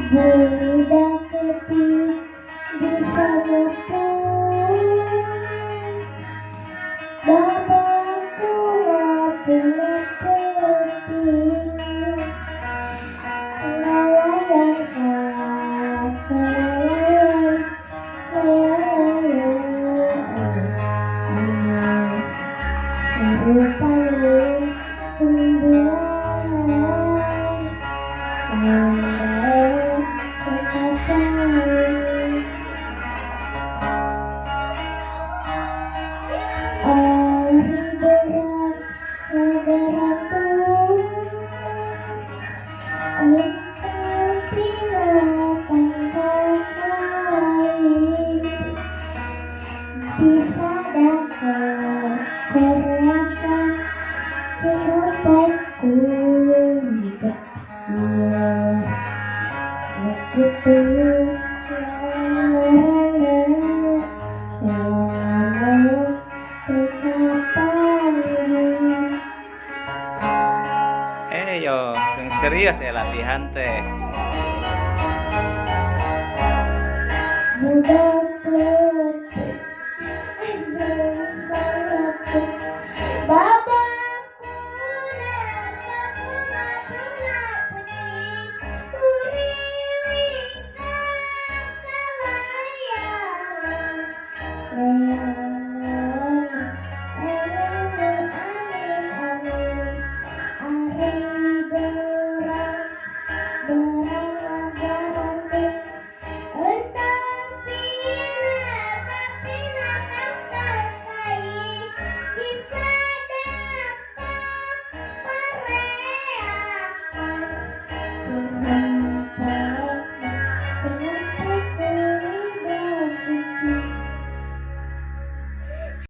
Budak ketik bisa ngepung, bapakku ngapunnya ketik, layan kakak, serupain tumbuhan, bisa dapat teriakan kenapaiku berpikir begitu Yo, sing serius ya latihan teh. budak